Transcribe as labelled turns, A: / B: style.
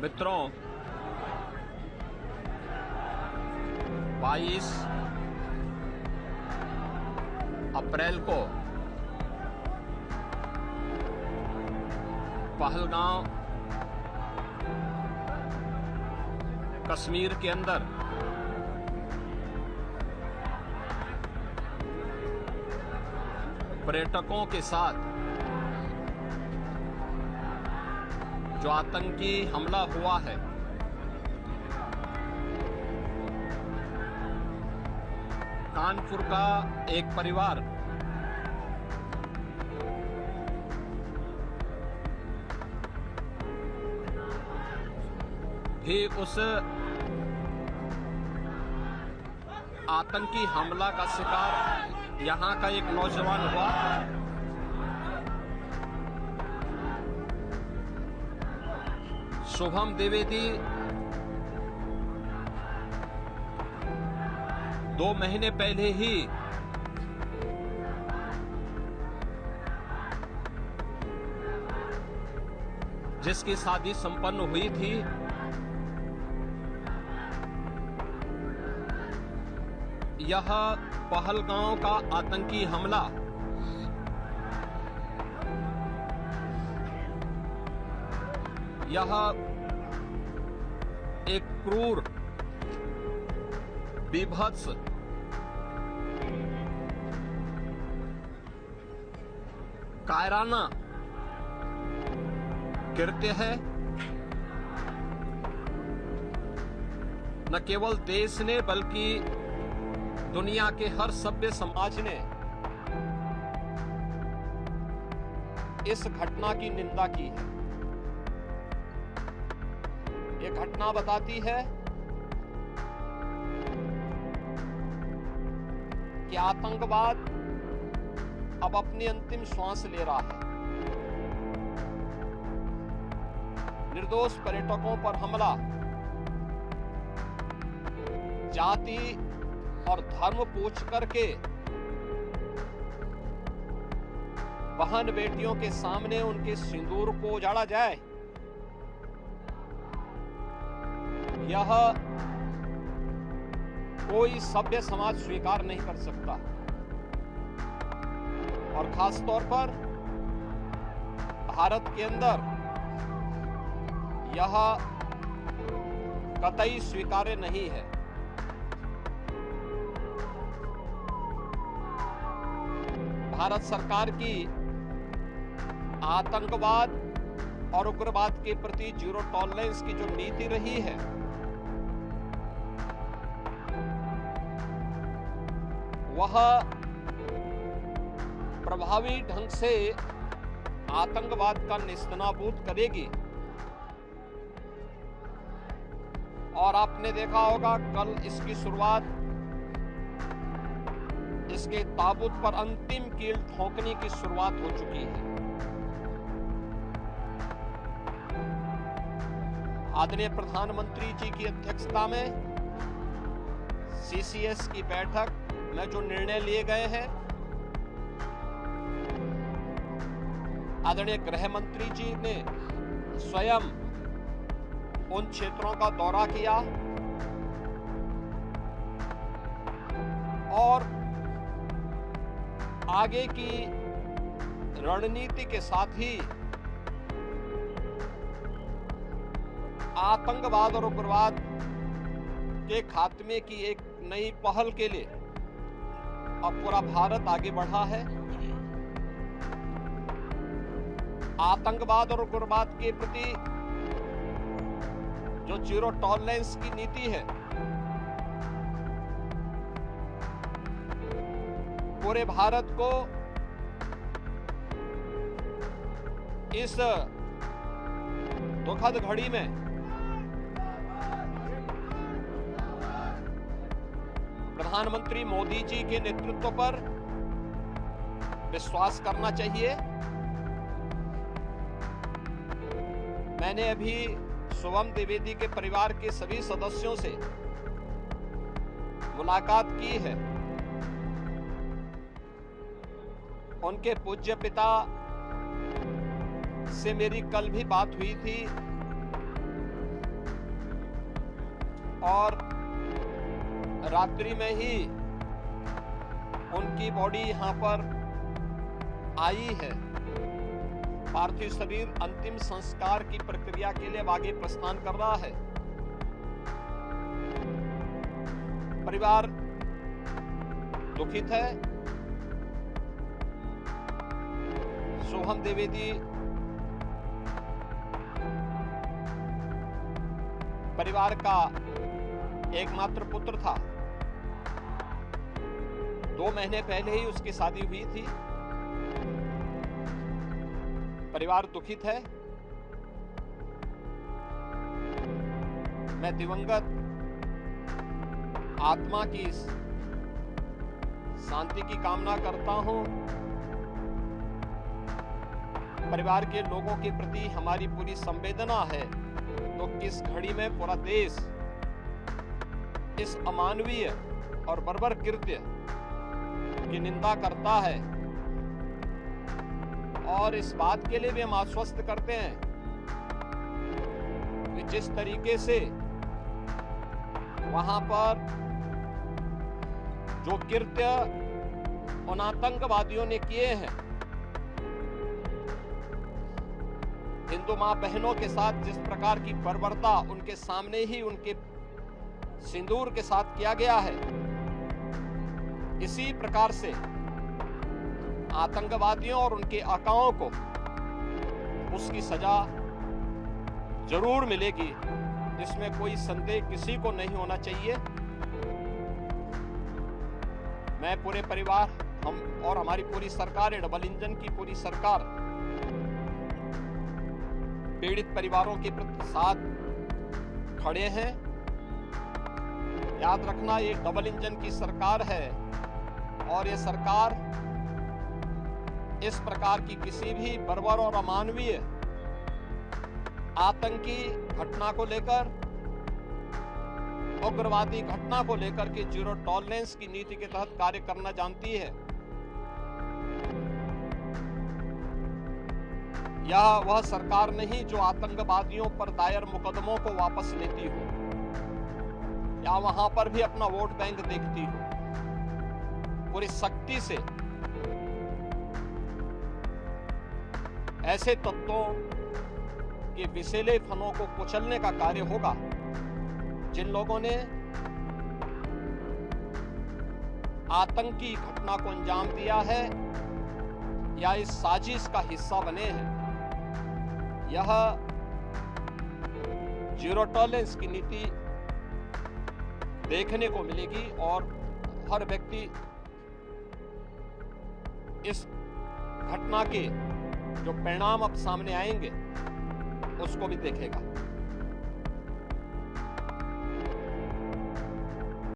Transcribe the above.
A: मित्रों, 22 अप्रैल को पहलगांव कश्मीर के अंदर पर्यटकों के साथ जो आतंकी हमला हुआ है, कानपुर का एक परिवार भी उस आतंकी हमला का शिकार यहां का एक नौजवान हुआ। शुभम द्विवेदी 2 महीने पहले ही जिसकी शादी संपन्न हुई थी, यह पहलगांव का आतंकी हमला यह एक क्रूर, बीभत्स, कायराना कृत्य है। न केवल देश ने बल्कि दुनिया के हर सभ्य समाज ने इस घटना की निंदा की है। ये घटना बताती है कि आतंकवाद अब अपनी अंतिम श्वास ले रहा है। निर्दोष पर्यटकों पर हमला जाति और धर्म पूछ करके बहन बेटियों के सामने उनके सिंदूर को उजाड़ा जाए, यह कोई सभ्य समाज स्वीकार नहीं कर सकता। और खास तौर पर भारत के अंदर यह कतई स्वीकार्य नहीं है। भारत सरकार की आतंकवाद और उग्रवाद के प्रति जीरो टॉलरेंस की जो नीति रही है, वह प्रभावी ढंग से आतंकवाद का नेस्तनाबूद करेगी। और आपने देखा होगा कल इसकी शुरुआत, इसके ताबूत पर अंतिम कील ठोकने की शुरुआत हो चुकी है। आदरणीय प्रधानमंत्री जी की अध्यक्षता में सीसीएस की बैठक में जो निर्णय लिए गए हैं, आदरणीय गृह मंत्री जी ने स्वयं उन क्षेत्रों का दौरा किया और आगे की रणनीति के साथ ही आतंकवाद और उग्रवाद के खात्मे की एक नई पहल के लिए अब पूरा भारत आगे बढ़ा है। आतंकवाद और उग्रवाद के प्रति जो जीरो टॉलरेंस की नीति है, पूरे भारत को इस दुखद घड़ी में प्रधानमंत्री मोदी जी के नेतृत्व पर विश्वास करना चाहिए। मैंने अभी शुभम द्विवेदी के परिवार के सभी सदस्यों से मुलाकात की है। उनके पूज्य पिता से मेरी कल भी बात हुई थी। और रात्रि में ही उनकी बॉडी यहां पर आई है। पार्थिव शरीर अंतिम संस्कार की प्रक्रिया के लिए आगे प्रस्थान कर रहा है। परिवार दुखित है। सोहम द्विवेदी परिवार का एकमात्र पुत्र था। 2 महीने पहले ही उसकी शादी हुई थी। परिवार दुखित है। मैं दिवंगत आत्मा की शांति की कामना करता हूं। परिवार के लोगों के प्रति हमारी पूरी संवेदना है। तो किस घड़ी में पूरा देश इस अमानवीय और बर्बर कृत्य की निंदा करता है, और इस बात के लिए भी हम आश्वस्त करते हैं कि जिस तरीके से वहां पर जो कृत्य उन आतंकवादियों ने किए हैं, हिंदू मां बहनों के साथ जिस प्रकार की बर्बरता उनके सामने ही उनके सिंदूर के साथ किया गया है, इसी प्रकार से आतंकवादियों और उनके आकाओं को उसकी सजा जरूर मिलेगी। इसमें कोई संदेह किसी को नहीं होना चाहिए। मैं पूरे परिवार, हम और हमारी पूरी सरकार, डबल इंजन की पूरी सरकार पीड़ित परिवारों के प्रति साथ खड़े हैं। याद रखना, ये डबल इंजन की सरकार है और ये सरकार इस प्रकार की किसी भी बर्बर और अमानवीय आतंकी घटना को लेकर, उग्रवादी घटना को लेकर के जीरो टॉलरेंस की नीति के तहत कार्य करना जानती है। यह वह सरकार नहीं जो आतंकवादियों पर दायर मुकदमों को वापस लेती हो या वहां पर भी अपना वोट बैंक देखती हो। पूरी सख्ती से ऐसे तत्वों के विषैले फनों को कुचलने का कार्य होगा जिन लोगों ने आतंकी घटना को अंजाम दिया है या इस साजिश का हिस्सा बने हैं। यह जीरो टॉलरेंस की नीति देखने को मिलेगी और हर व्यक्ति इस घटना के जो परिणाम अब सामने आएंगे उसको भी देखेगा।